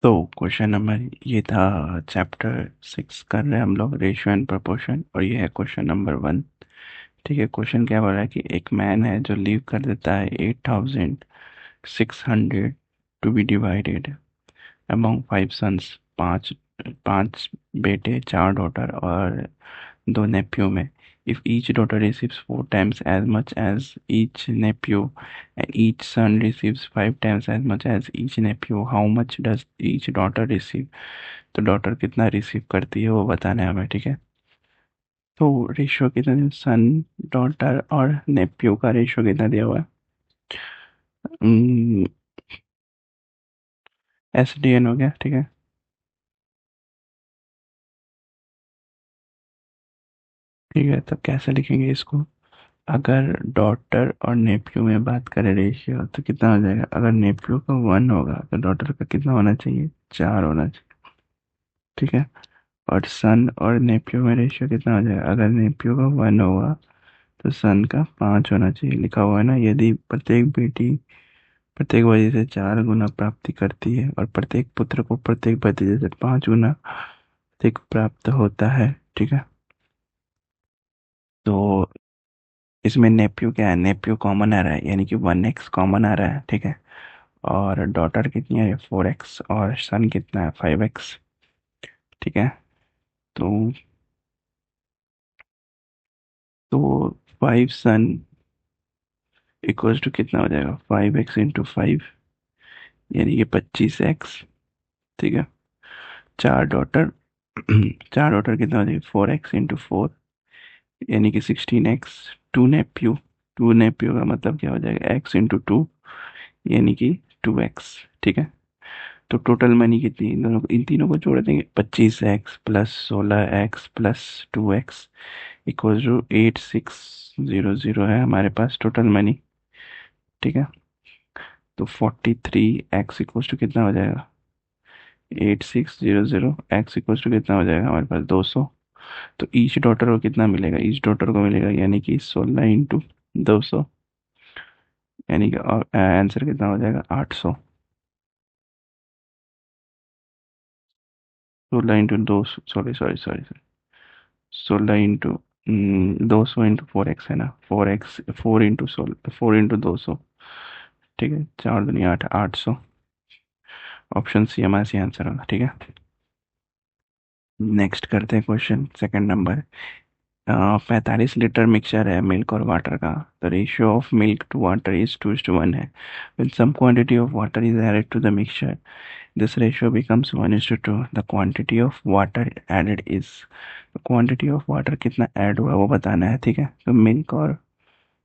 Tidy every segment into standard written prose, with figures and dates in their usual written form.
तो question number ये था। चैप्टर 6 कर रहे हैं हम लोग, रेशियो एंड प्रोपोर्शन, और ये है क्वेश्चन नंबर 1। ठीक है, क्वेश्चन क्या बोल रहा है कि एक मैन है जो लीव कर देता है 8600 to be divided among 5 sons, पाँच पाँच बेटे, 4 डॉटर और 2 नेप्यू में। If each daughter receives 4 times as much as each nephew and each son receives 5 times as much as each nephew, how much does each daughter receive? तो daughter कितना receive करती है वो बताना है हमें। ठीक है, तो रेशियो कितना दिया, सन, डॉटर और नेप्यू का रेशियो कितना दिया हुआ है। SDN हो गया। ठीक है, ठीक है, तो कैसे लिखेंगे इसको? अगर डॉटर और नेफ्यू में बात करें रेशियो तो कितना हो जाएगा? अगर नेफ्यू का 1 होगा तो डॉटर का कितना होना चाहिए? 4 होना चाहिए। ठीक है, और सन और नेफ्यू में रेशियो कितना हो जाएगा? अगर नेफ्यू का 1 होगा तो सन का 5 होना चाहिए। लिखा हुआ है ना, यदि प्रत्येक बेटी प्रत्येक वजह से 4 गुना प्राप्ति करती है और प्रत्येक पुत्र को प्रत्येक भतीजे से 5 गुना अधिक प्राप्त होता है। ठीक है, तो इसमें नेफ्यू क्या है? नेफ्यू कॉमन आ रहा है, यानी कि 1x कॉमन आ रहा है। ठीक है, और डॉटर कितनी है? 4x, और सन कितना है? 5x। ठीक है, तो 5 सन इक्वल्स टू कितना हो जाएगा? 5x into 5, यानी कि 25x। ठीक है, 4 डॉटर 4 डॉटर कितना हो जाएगी? 4x into 4, यानी कि 16x। 2 नेप्यू 2 नेप्यू का मतलब क्या हो जाएगा? x into 2, यानी कि 2x। ठीक है, तो टोटल मनी कितनी, इन तीनों को जोड़ देंगे। 25x + 16x + 2x equal to 8600 है हमारे पास टोटल मनी। ठीक है, तो 43x इक्वल टू कितना हो जाएगा? 8600 इक्वल टू कितना हो जाएगा हमारे पास? 200। तो ईच डॉटर को कितना मिलेगा? ईच डॉटर को मिलेगा यानी कि 16 × 200, यानी कि आंसर कितना हो जाएगा? 800। 16 × 2, सॉरी सॉरी सॉरी, 16 × 200 × 4x है ना? 4x, 4 × 200। ठीक है, 4 दूनी 8, 800। ऑप्शन सी हमारा सी आंसर होगा। ठीक है, नेक्स्ट करते हैं question second number. 45 litre mixture है मिल्क और वाटर का। The ratio of milk to water is 2:1 है। With some quantity of water is added to the mixture, this ratio becomes 1:2। The quantity of water added is, quantity of water कितना add हुआ वो बताना है। ठीक है, तो मिल्क और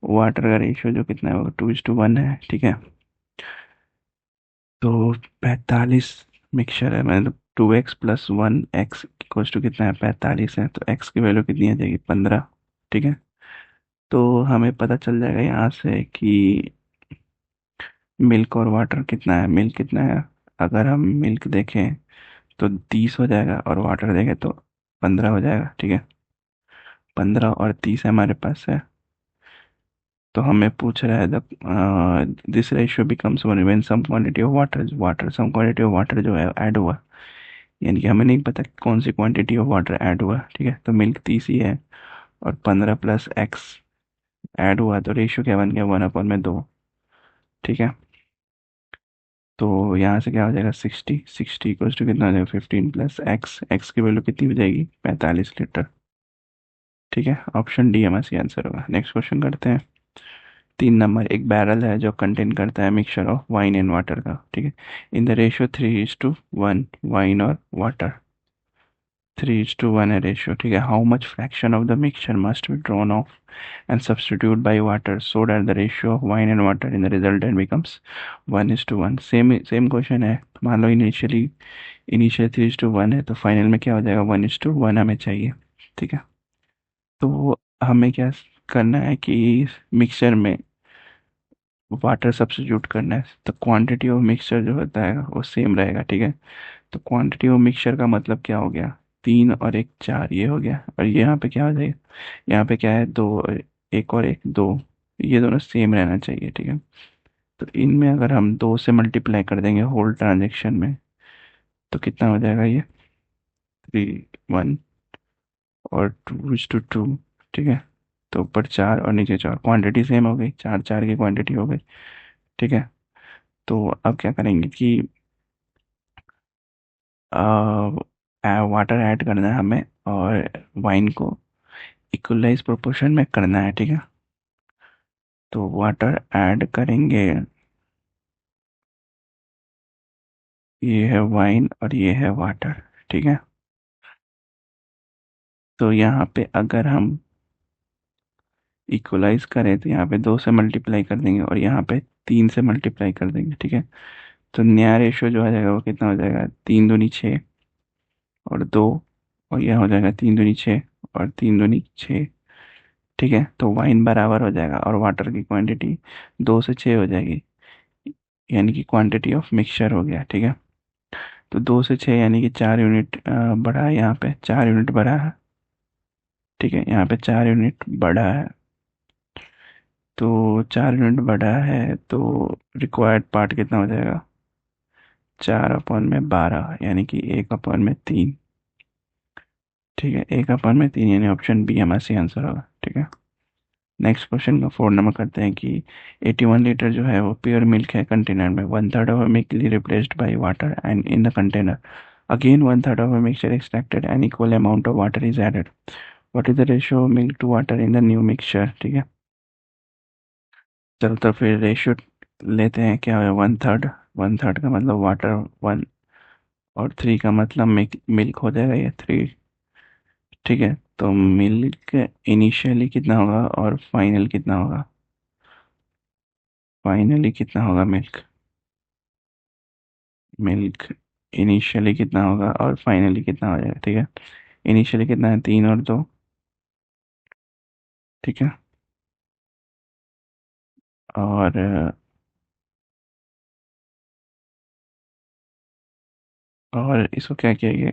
वाटर का रेशियो जो कितना है वो 2:1 है। ठीक है, तो 45 मिक्सचर है, मतलब 2x + 1x इक्वल्स टू कितना है? 45 है, तो x की वैल्यू कितनी आ जाएगी? 15। ठीक है, तो हमें पता चल जाएगा यहाँ से कि मिल्क और वाटर कितना है। मिल्क कितना है? अगर हम मिल्क देखें तो 30 हो जाएगा, और वाटर देखें तो 15 हो जाएगा। ठीक है, 15 और 30 हमारे पास है। तो हमें पूछ रहा है this ratio becomes one when some quantity of water some quantity of water जो है ऐड हुआ, यानी कि हमें नहीं पता कौन सी क्वांटिटी ऑफ वाटर ऐड हुआ। ठीक है, तो मिल्क 30 ही है, और 15 + x ऐड हुआ, तो रेशियो क्या बन गया? 1/2। ठीक है, तो यहाँ से क्या हो जाएगा? 60 इक्वल्स टू कितना हो जाएगा? 15 + x की वैल्यू कितनी हो जाएगी? 45 लीटर। ठीक है, ऑप्शन डी हमारा सी आंसर होगा। नेक्स्ट क्वेश्चन करते हैं। 3 नंबर, एक बैरल है जो कंटेन करता है mixture of wine and water का। ठीक है, इन द रेशियो 3:1, वाइन और वाटर 3:1 है रेशियो। ठीक है, how much fraction of the mixture must be drawn of and substitute by water so that the ratio of wine and water in the resultant becomes 1:1। Same same question है। मान लो initially 3:1 है, तो final में क्या हो जाएगा? 1:1 हमें चाहिए। ठीक है, तो हमें क्या करना है कि मिक्सचर में वाटर सब्स्टिट्यूट करना है, तो क्वांटिटी ऑफ मिक्सचर जो होता है वो सेम रहेगा। ठीक है, तो क्वांटिटी ऑफ मिक्सचर का मतलब क्या हो गया? 3 और 1 4, ये हो गया। और ये यहाँ पे क्या हो जाएगा? यहाँ पे क्या है? 2, 1 और 1 2, ये दोनों सेम रहना चाहिए। ठीक है, तो इनमें अगर हम 2 से मल्टीप्लाई कर देंगे होल ट्रांजेक्शन में, तो कितना हो जाएगा ये 3 1 और 2:2। ठीक है, तो ऊपर 4 और नीचे 4, क्वांटिटी सेम हो गई, 4 4 की क्वांटिटी हो गई। ठीक है, तो अब क्या करेंगे कि वाटर ऐड करना है हमें और वाइन को इक्वलाइज प्रोपोर्शन में करना है। ठीक है, तो वाटर ऐड करेंगे, ये है वाइन और ये है वाटर। ठीक है, तो यहाँ पे अगर हम इक्वलाइज करें तो यहाँ पे 2 से मल्टीप्लाई कर देंगे और यहाँ पे 3 से मल्टीप्लाई कर देंगे। ठीक है, तो नया रेशियो जो आ जाएगा वो कितना हो जाएगा, 3 दूनी 6 और 2, और यह हो जाएगा 3 दूनी 6 और 3 दूनी 6। ठीक है, तो वाइन बराबर हो जाएगा और वाटर की क्वांटिटी 2 से 6 हो जाएगी, यानी कि क्वांटिटी ऑफ मिक्सचर हो गया। ठीक है, तो 2 से 6 यानी कि 4 यूनिट बढ़ा है, यहाँ पे 4 यूनिट बढ़ा है। ठीक है, यहाँ पे 4 यूनिट बढ़ा है, तो 4 यूनिट बढ़ा है तो रिक्वायर्ड पार्ट कितना हो जाएगा, 4/12, यानी कि 1/3। ठीक है, 1/3 यानी ऑप्शन बी हमारा सही आंसर होगा। ठीक है, नेक्स्ट क्वेश्चन का 4 नंबर करते हैं कि 81 लीटर जो है वो प्योर मिल्क है कंटेनर में, 1/3 of milk replaced by water and in the container again 1/3 of mixture extracted and equal amount of water is added, what is the ratio of milk to water in the new mixture. ठीक है, चलो तो फिर ratio लेते हैं, क्या है 1/3, 1/3 का मतलब वाटर 1 और 3 का मतलब मिल्क हो जाएगा ये 3। ठीक है, तो मिल्क इनिशियली कितना होगा और फाइनल कितना होगा, फाइनली कितना होगा मिल्क, मिल्क इनिशियली कितना होगा और फाइनली कितना हो जाएगा। ठीक है, इनिशियली कितना है, 3 और 2। ठीक है, और इसको क्या किया गया,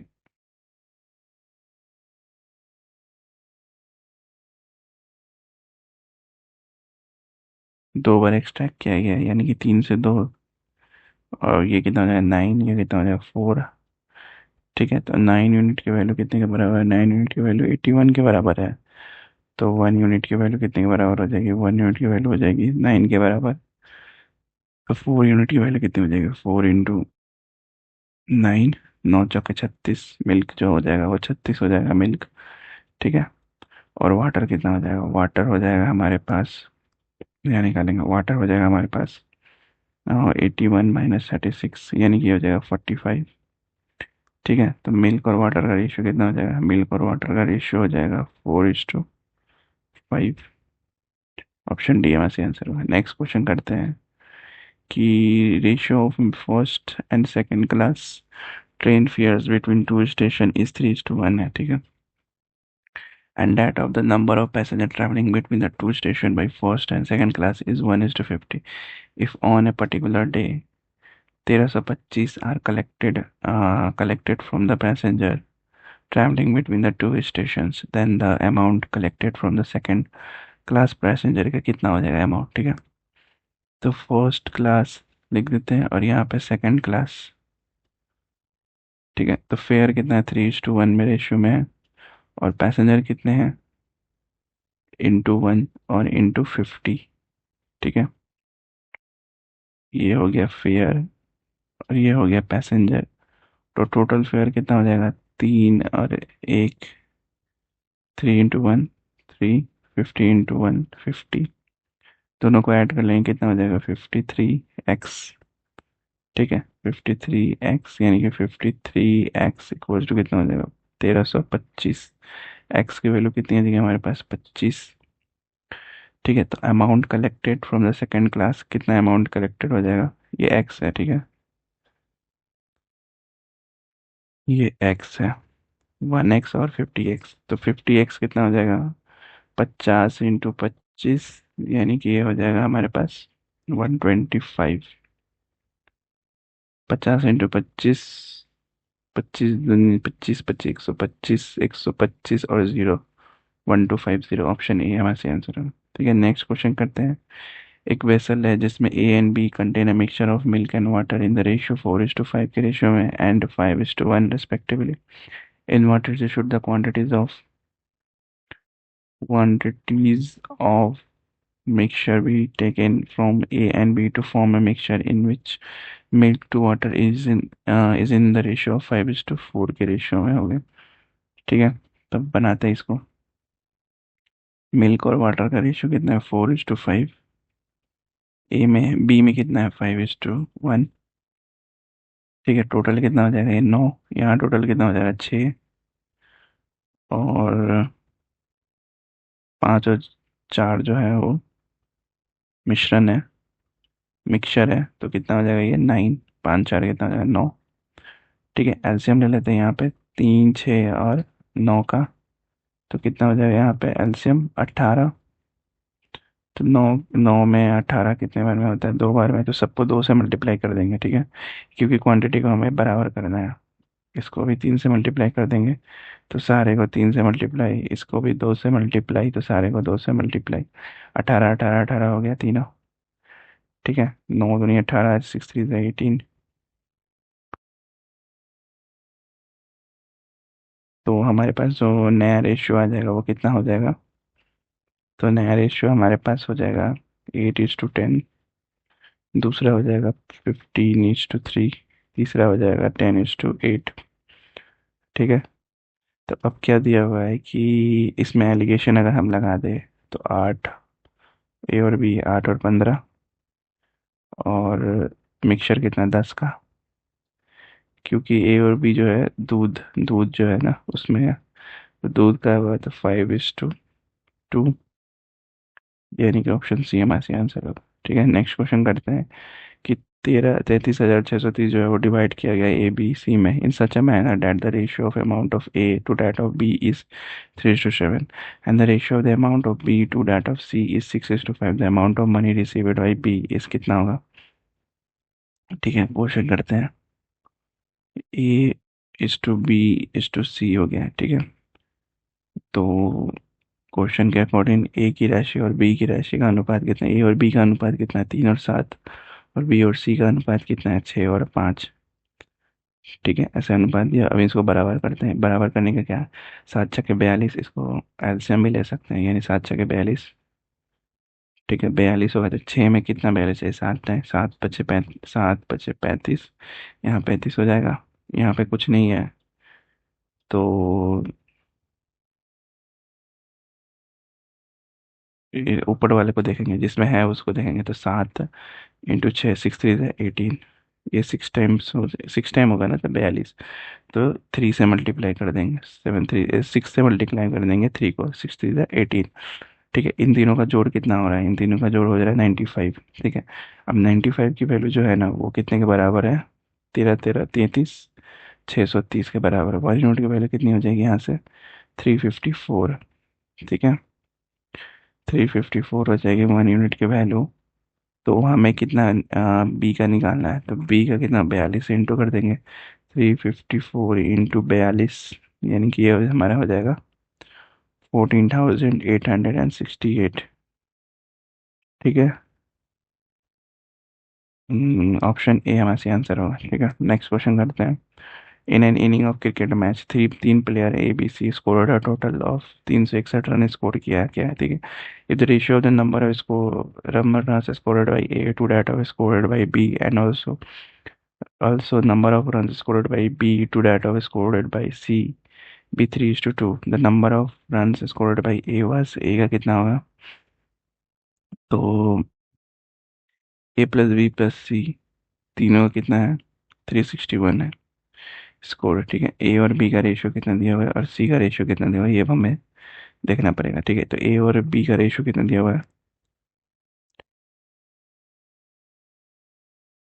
2 बार एक्सट्रैक्ट किया गया है, यानी कि 3 से 2, और ये कितना हो जाएगा 9, ये कितना हो जाएगा 4। ठीक है, तो 9 यूनिट की वैल्यू कितने के बराबर है, 9 यूनिट की वैल्यू 81 के बराबर है, तो 1 यूनिट की वैल्यू कितने के बराबर हो जाएगी, 1 यूनिट की वैल्यू हो जाएगी 9 के बराबर। तो 4 यूनिट की वैल्यू कितनी हो जाएगी, 4 × 9, 9 × 36, मिल्क जो हो जाएगा वो 36 हो जाएगा मिल्क। ठीक है, और वाटर कितना हो जाएगा, वाटर हो जाएगा हमारे पास, यहाँ निकालेंगे, वाटर हो जाएगा हमारे पास 81 - 36, यानी कि हो जाएगा 45। ठीक है, तो मिल्क और वाटर का रेशियो कितना हो जाएगा, मिल्क और वाटर का रेशियो हो जाएगा 4:5। ऑप्शन डी हमारा सही आंसर होगा। नेक्स्ट क्वेश्चन करते हैं कि ratio of first and second class train fares between two station is 3:1 है। ठीक है, and that of the number of passengers traveling between the two stations by first and second class is 1:50. If on a particular day 1325 are collected from the passenger traveling between the two stations, then the amount collected from the second class passenger का कितना हो जाएगा amount. ठीक है, तो first class लिख देते हैं और यहाँ पे सेकंड क्लास। ठीक है, तो फेयर कितना है, 3:1 में रेशियो में है, और पैसेंजर कितने हैं, ×1 और ×50। ठीक है, ये हो गया फेयर और ये हो गया पैसेंजर, तो टोटल फेयर कितना हो जाएगा, 3 और 1, 3 × 1 3, 50 × 1 50, दोनों को ऐड कर लेंगे कितना हो जाएगा 53x। ठीक है, 53x यानी कि 53x इक्वल टू कितना हो जाएगा 1325। एक्स की वैल्यू कितनी आ जाएगी हमारे पास 25। ठीक है, तो amount collected from the second class कितना अमाउंट कलेक्टेड हो जाएगा, ये एक्स है। ठीक है, ये एक्स है, 1x और 50x, तो 50x कितना हो जाएगा 50 × 25, यानी कि ये हो जाएगा हमारे पास 125। 50 × 25, 25 25 125 और 0, 1250, ऑप्शन ए हमारे सही आंसर है। ठीक है, नेक्स्ट क्वेश्चन करते हैं एक वेसल है जिसमें A and B contain a mixture of milk and water in the ratio 4:5 के रेशियो में and 5:1 respectively. In what ratio should the quantities of mixture be taken from A and B to form a mixture in which milk to water is in the ratio of 5:4 के ratio में हो गए. ठीक है, तब बनाते हैं इसको. मिल्क और वाटर का रेशियो कितना है? 4:5. बी में कितना है? 5:1. ठीक है, टोटल कितना हो जाएगा? ये 9. यहाँ टोटल कितना हो जाएगा? 6. और 5 और 4 जो है वो मिश्रण है, मिक्सचर है, तो कितना हो जाएगा? ये 9. 5 4 कितना हो जाएगा? 9. ठीक है, एलसीएम ले लेते हैं यहाँ पे. 3 6 और 9 का, तो कितना हो जाएगा यहाँ पे? एलसीएम 18. तो 9 9 में 18 कितने बार में होता है? 2 बार में. तो सबको 2 से मल्टीप्लाई कर देंगे. ठीक है, क्योंकि क्वांटिटी को हमें बराबर करना है. इसको भी 3 से मल्टीप्लाई कर देंगे, तो सारे को 3 से मल्टीप्लाई. इसको भी 2 से मल्टीप्लाई, तो सारे को 2 से मल्टीप्लाई. 18 18 18 हो गया तीनों. ठीक है, 9 दूनी 18, 6 3 18. तो हमारे पास जो नया रेशियो आ जाएगा वो कितना हो जाएगा? तो नया रेशियो हमारे पास हो जाएगा 8:10. दूसरा हो जाएगा 15:3. तीसरा हो जाएगा 10:8. ठीक है, तो अब क्या दिया हुआ है कि इसमें एलिगेशन अगर हम लगा दें तो 8. ए और बी 8 और 15. और मिक्सचर कितना? 10 का. क्योंकि ए और बी जो है दूध दूध जो है ना उसमें है, तो दूध का हुआ तो 5:2. यानी कि ऑप्शन सी हमारे से आंसर होगा. ठीक है, नेक्स्ट क्वेश्चन करते हैं कि 33,630 जो है वो डिवाइड किया गया ए बी सी में in such a manner that the ratio of amount of A to that of B is 3:7 and the ratio of the amount of B to that of C is 6:5. The amount of money received by B is कितना होगा? ठीक है, question करते हैं. A is to B is to C हो गया. ठीक है, तो क्वेश्चन के अकॉर्डिंग ए की राशि और बी की राशि का अनुपात कितना है? ए और बी का अनुपात कितना है? 3 और 7. और बी और सी का अनुपात कितना है? 6 और 5. ठीक है, ऐसे अनुपात दिया. अब इसको बराबर करते हैं. बराबर करने का क्या? 7 छक्के 42. इसको एलसीएम भी ले सकते हैं, यानी 7 छक्के 42. ठीक है, 42 होगा तो 6 में कितना 42 है? 7 है. 7 5 35. यहाँ 35 हो जाएगा. यहाँ पे कुछ नहीं है, तो ये ऊपर वाले को देखेंगे, जिसमें है उसको देखेंगे. तो 7 × 6 6 3 18. ये 6 टाइम होगा ना, तो 42. तो 3 से मल्टीप्लाई कर देंगे. 6 से मल्टीप्लाई कर देंगे 3 को. 6 3 18. ठीक है, इन तीनों का जोड़ कितना हो रहा है? इन तीनों का जोड़ हो जा रहा है 95. ठीक है, अब 95 की वैल्यू जो है ना वो कितने के बराबर है? 13 13 33. 630 के बराबर है. 1 यूनिट की वैल्यू कितनी हो जाएगी यहाँ से? 354. ठीक है, 354 हो जाएगी 1 यूनिट की वैल्यू. तो हमें कितना बी का निकालना है? तो बी का कितना? 42 से इंटू कर देंगे. 354 × 42, यानी कि ये हमारा हो जाएगा 14,868. ठीक है, ऑप्शन ए हमारा सही आंसर होगा. ठीक है, नेक्स्ट क्वेश्चन करते हैं. In an inning of cricket match तीन player A B C score a total of 361 run score किया है. क्या है? ठीक है, if the ratio of the number of run scored by A to that of scored by B and also number of runs scored by B to that of scored by C be 3:2. The number of runs scored by A was A का कितना होगा? तो A plus B plus सी तीनों का कितना है? 361 है score. ठीक है, ए और बी का रेशियो कितना दिया हुआ है और सी का रेशियो कितना दिया हुआ है ये अब हमें देखना पड़ेगा. ठीक है, तो ए और बी का रेशियो कितना दिया हुआ है?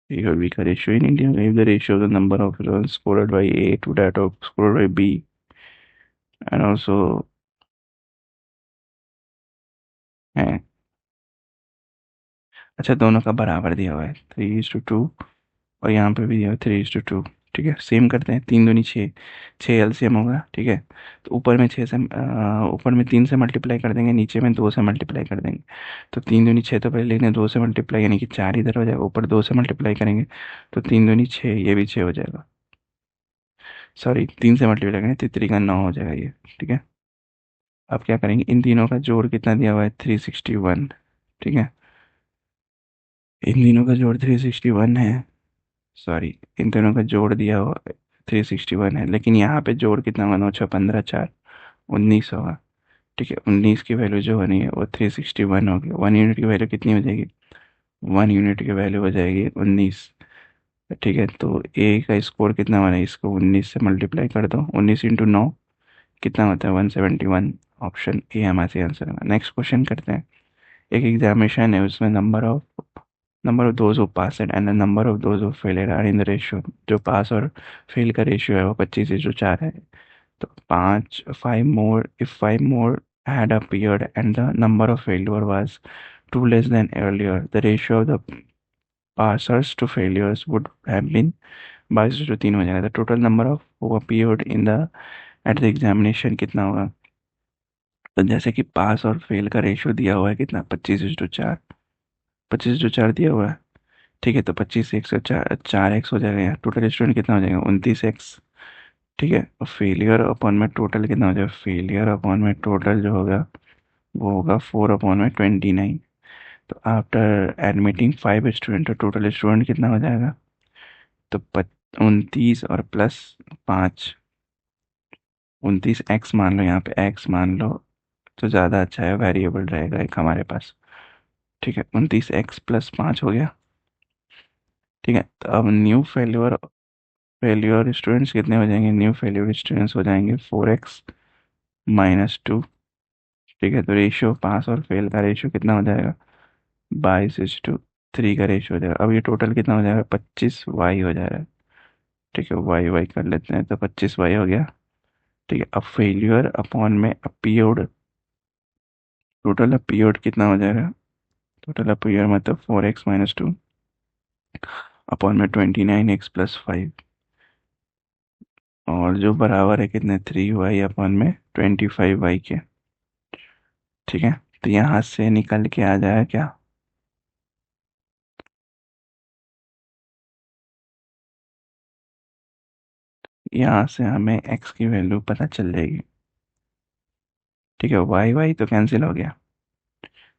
ए और बी का रेशियो ही नहीं दिया हुआ. If the ratio of the number of run scored by A to that of scored by B and also है. अच्छा, दोनों का बराबर दिया हुआ है 3:2. और यहाँ पे भी दिया हुआ है 3:2. ठीक है, सेम करते हैं, 3 दूनी 6, 6 LCM होगा, ठीक है। तो ऊपर में 3 से मल्टीप्लाई कर देंगे, नीचे में 2 से मल्टीप्लाई कर देंगे। तो 3 दूनी 6 तो पहले लिखने 2 से मल्टीप्लाई, यानी कि 4 इधर हो जाएगा, ऊपर 2 से मल्टीप्लाई करेंगे तो 3 दूनी 6, ये भी 6 हो जाएगा। सॉरी, 3 से मल्टीप्लाई करेंगे तो 3 का 9 हो जाएगा ये, ठीक है। अब क्या करेंगे, इन तीनों का जोड़ कितना दिया हुआ है, 361, ठीक है। इन तीनों का जोड़ 361 है, सॉरी, इन दोनों का जोड़ दिया हुआ 361 है, लेकिन यहाँ पे जोड़ कितना होगा, 9 6 15 4 19 होगा, ठीक है। 19 की वैल्यू जो बनी है वो 361 होगी। 1 यूनिट की वैल्यू कितनी हो जाएगी, 1 यूनिट की वैल्यू हो जाएगी 19, ठीक है। तो ए का स्कोर कितना बना है, इसको 19 से मल्टीप्लाई कर दो, 19 × 9 कितना होता है, 171। ऑप्शन ए हमारा सही आंसर है। नेक्स्ट क्वेश्चन करते हैं। एक एग्जामिनेशन है, उसमें number of those who pass and the number of those who fail are in the ratio. जो पास और फेल का रेशियो है वो 25:4 है। तो 5 मोर had appeared and the number of failure was 2 less than earlier, the ratio of the passers to failures would have been 22:3 हो जाएगा। The total number of who appeared in the at the examination कितना होगा। तो जैसे कि पास और fail का ratio दिया हुआ है कितना, 25:4, 25:4 दिया हुआ है, ठीक है। तो 25 104 हो जाएगा, यहाँ टोटल स्टूडेंट कितना हो जाएगा, 29x, ठीक है। और फेलियर अपॉन में टोटल कितना हो जाएगा, फेलियर अपॉन में टोटल जो होगा वो होगा 4/29। तो आफ्टर एडमिटिंग 5 स्टूडेंट, तो टोटल स्टूडेंट कितना हो जाएगा, तो 29 और +5, 29x मान लो, यहाँ पे x मान लो तो ज़्यादा अच्छा है, वेरिएबल रहेगा एक हमारे पास, ठीक है। 29x + 5 हो गया, ठीक है। तो अब न्यू फेल्यूर स्टूडेंट्स कितने हो जाएंगे, न्यू फेल्यूर स्टूडेंट्स हो जाएंगे 4x - 2, ठीक है। तो रेशियो पास और फेल का रेशियो कितना हो जाएगा, 22:3 का रेशियो हो जाएगा। अब ये टोटल कितना हो जाएगा, 25y हो जाएगा, ठीक है। वाई वाई कर लेते हैं, तो 25y हो गया, ठीक है। अब फेल्यूर अपॉन में अपीयर्ड, टोटल अपीयर्ड कितना हो जाएगा, टोटल अपीयर्ड मतलब 4x - 2 अपॉन में 29x + 5, और जो बराबर है कितने, 3y अपॉन में 25y के, ठीक है। तो यहाँ से निकल के आ जाएगा क्या, यहाँ से हमें x की वैल्यू पता चल जाएगी, ठीक है। वाई वाई तो कैंसिल हो गया,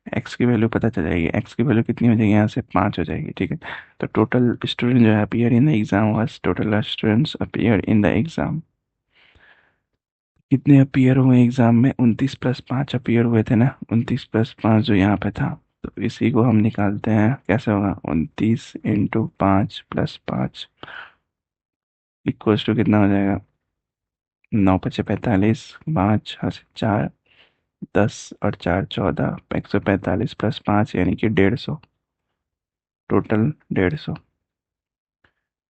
x की वैल्यू पता चल जाएगी, x की वैल्यू कितनी हो जाएगी, यहाँ से 5 हो जाएगी, ठीक है। तो टोटल स्टूडेंट जो है appear in the exam was, total students appear in the exam, कितने अपीयर हुए एग्जाम में, 29 + 5 अपीयर हुए थे ना, 29 + 5 जो यहाँ पे था। तो इसी को हम निकालते हैं, कैसे होगा, 29 × 5 + 5 इक्वल्स टू कितना हो जाएगा, 9 × 5 = 45, 5 × 4 = 10 और 4 = 14, 145 + 5 यानी कि 150, टोटल 150,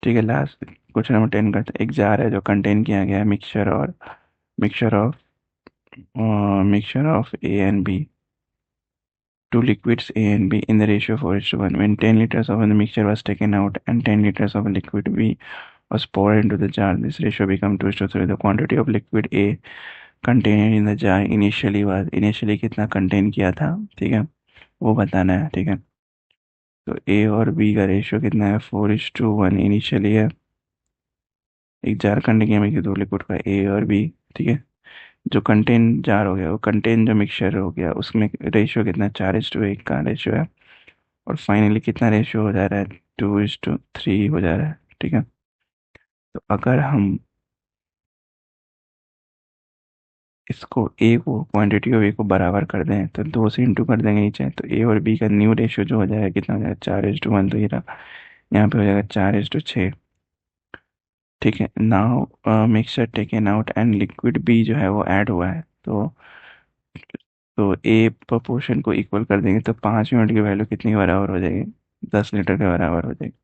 ठीक है। लास्ट क्वेश्चन नंबर 10 करते हैं। एक जार है जो कंटेन किया गया है mixture of mixture of A and B, two liquids A and B in the ratio 4:1. When 10 liters of the mixture was taken out and 10 liters of liquid B was poured into the jar, this ratio became 2:3. The quantity of liquid A contained in the jar initially कितना contain किया था, ठीक है, वो बताना है, ठीक है। तो A और B का रेशियो कितना है, 4:1 इनिशियली है, एक जार कंटेन किया में दो लिक्विड का A और B, ठीक है। जो कंटेन जार हो गया, वो कंटेन जो मिक्सचर हो गया उसमें रेशियो कितना, 4:1 का रेशियो है। और फाइनली कितना रेशियो हो जा रहा है, 2:3 हो जा रहा है, ठीक है। तो अगर हम इसको ए को, क्वांटिटी ऑफ ए को बराबर कर दें तो 2 से इंटू कर देंगे नीचे, तो ए और बी का न्यू रेशियो जो हो जाएगा कितना हो जाएगा, 4:1, तो ये रहा, यहाँ पे हो जाएगा 4:6, ठीक है। Now mixture taken out and liquid B जो है वो ऐड हुआ है, तो ए प्रोपोर्शन को इक्वल कर देंगे तो 5 यूनिट की वैल्यू कितनी के बराबर हो जाएगी, 10 लीटर के बराबर हो जाएगी,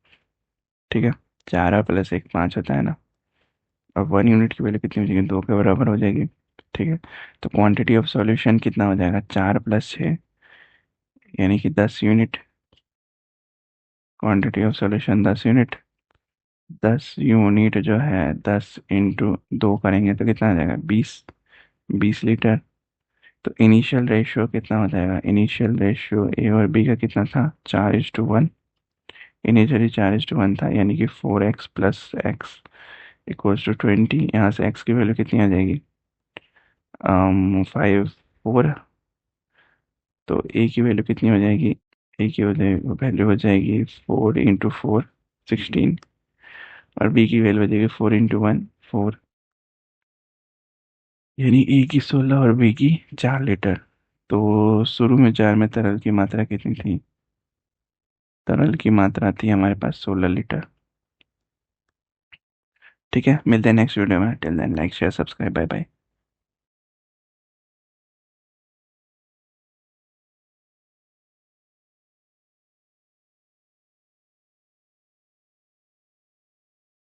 ठीक है। 4 + 1 5 होता है ना। अब 1 यूनिट की वैल्यू कितनी हो जाएगी, 2 के बराबर हो जाएगी, ठीक है। तो क्वांटिटी ऑफ सॉल्यूशन कितना हो जाएगा, 4 + 6 यानी कि 10 unit, quantity of solution 10 unit, 10 unit जो है 10 × 2 करेंगे तो कितना आ जाएगा 20 लीटर। तो इनिशियल रेशियो कितना हो जाएगा, इनिशियल रेशियो ए और बी का कितना था 4:1। इनिशियली 4:1 था, यानी कि 4x + x = 20। यहाँ से x की वैल्यू कितनी आ जाएगी 4। तो ए की वैल्यू कितनी हो जाएगी, ए की वैल्यू हो जाएगी 4 × 4 16। और बी की वैल्यू हो जाएगी 4 × 1 4, यानी ए की 16 और बी की 4 लीटर। तो शुरू में जार में तरल की मात्रा कितनी थी, तरल की मात्रा थी हमारे पास 16 लीटर। ठीक है, मिलते हैं नेक्स्ट वीडियो में। Till then like share subscribe, bye bye.